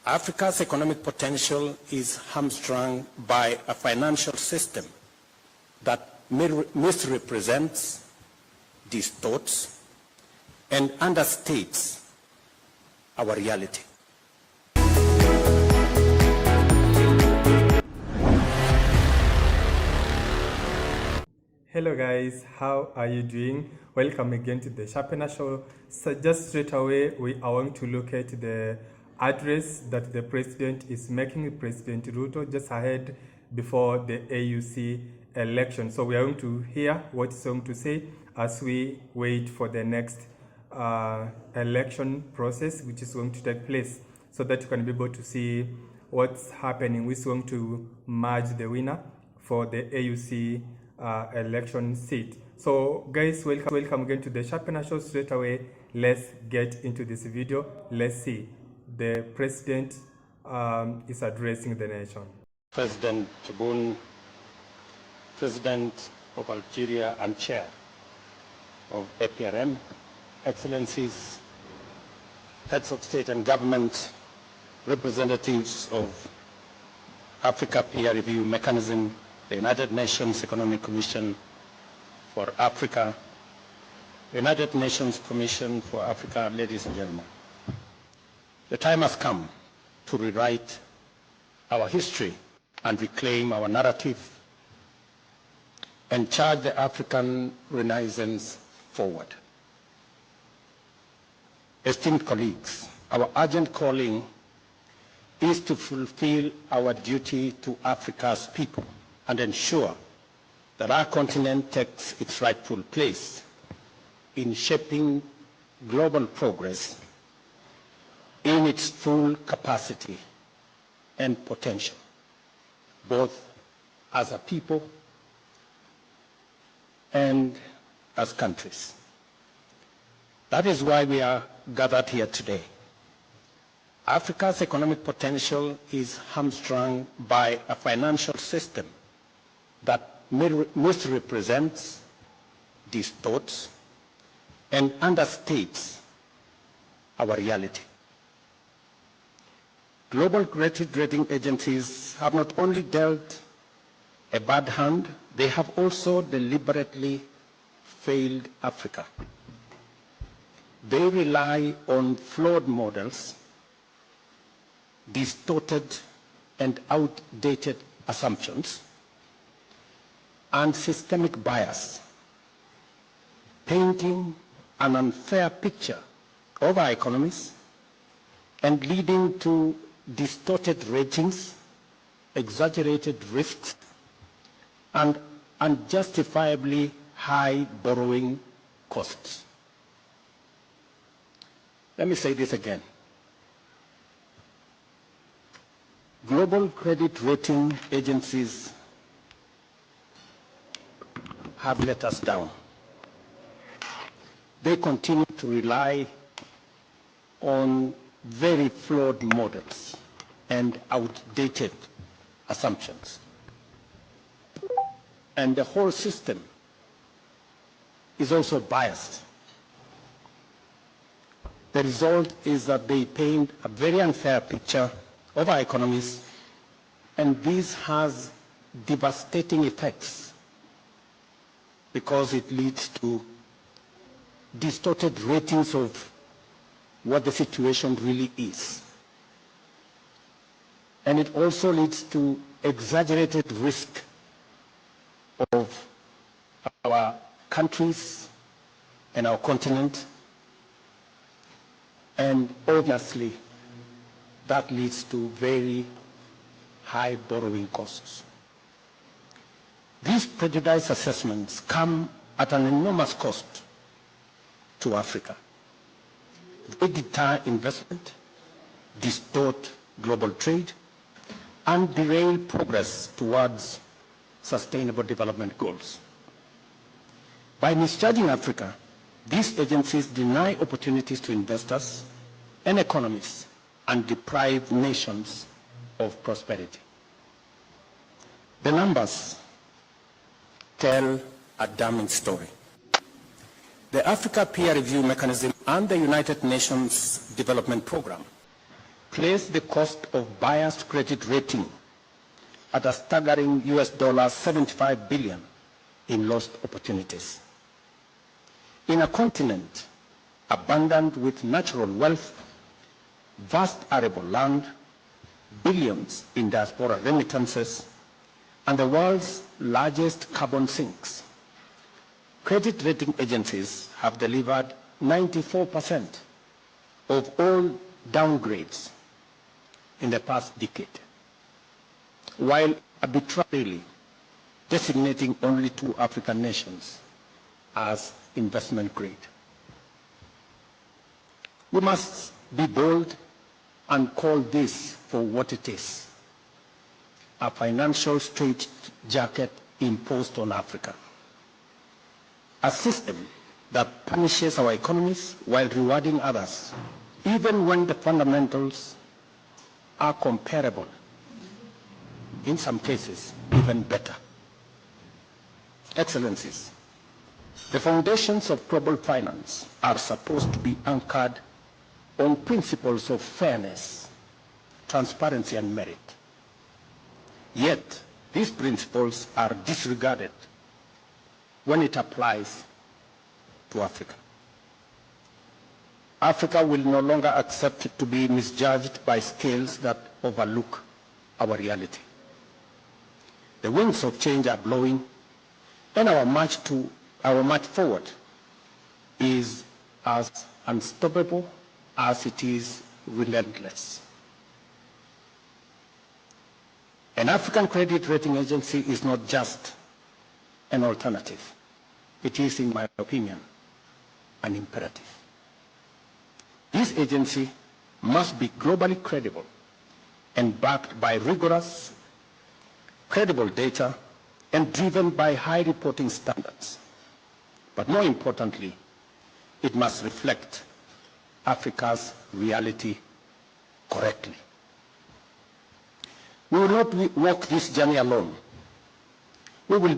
Africa's economic potential is hamstrung by a financial system that misrepresents, distorts, and understates our reality. Hello guys, how are you doing? Welcome again to the Sharpener Show. So just straight away, we are going to look at the address that the president is making, President Ruto, just ahead before the AUC election. So we are going to hear what he's going to say as we wait for the next election process, which is going to take place, so that you can be able to see what's happening, which is going to merge the winner for the AUC election seat. So guys, welcome again to the Sharpener Show. Straight away, let's get into this video. Let's see. The president is addressing the nation. President Tebboune, President of Algeria and Chair of APRM, Excellencies, Heads of State and Government, representatives of Africa Peer Review Mechanism, the United Nations Economic Commission for Africa, the United Nations Commission for Africa, ladies and gentlemen. The time has come to rewrite our history and reclaim our narrative and charge the African Renaissance forward. Esteemed colleagues, our urgent calling is to fulfill our duty to Africa's people and ensure that our continent takes its rightful place in shaping global progress in its full capacity and potential, both as a people and as countries. That is why we are gathered here today. Africa's economic potential is hamstrung by a financial system that misrepresents, distorts, and understates our reality. Global credit rating agencies have not only dealt a bad hand, they have also deliberately failed Africa. They rely on flawed models, distorted and outdated assumptions, and systemic bias, painting an unfair picture of our economies and leading to distorted ratings, exaggerated risks, and unjustifiably high borrowing costs. Let me say this again. Global credit rating agencies have let us down. They continue to rely on very flawed models and outdated assumptions. And the whole system is also biased. The result is that they paint a very unfair picture of our economies, and this has devastating effects because it leads to distorted ratings of what the situation really is. And it also leads to exaggerated risk of our countries and our continent, and obviously that leads to very high borrowing costs. These prejudice assessments come at an enormous cost to Africa. They deter investment, distort global trade, and derail progress towards sustainable development goals. By misjudging Africa, these agencies deny opportunities to investors and economies and deprive nations of prosperity. The numbers tell a damning story. The Africa Peer Review Mechanism and the United Nations Development Program place the cost of biased credit rating at a staggering $75 billion in lost opportunities. In a continent abundant with natural wealth, vast arable land, billions in diaspora remittances, and the world's largest carbon sinks, credit rating agencies have delivered 94% of all downgrades in the past decade, while arbitrarily designating only 2 African nations as investment grade. We must be bold and call this for what it is: a financial straitjacket imposed on Africa. A system that punishes our economies while rewarding others, even when the fundamentals are comparable, in some cases even better. Excellencies, the foundations of global finance are supposed to be anchored on principles of fairness, transparency, and merit. Yet, these principles are disregarded when it applies to Africa. Africa will no longer accept to be misjudged by scales that overlook our reality. The winds of change are blowing, and our march forward is as unstoppable as it is relentless. An African credit rating agency is not just an alternative. It is, in my opinion, an imperative. This agency must be globally credible and backed by rigorous, credible data and driven by high reporting standards. But more importantly, it must reflect Africa's reality correctly. We will not walk this journey alone. We will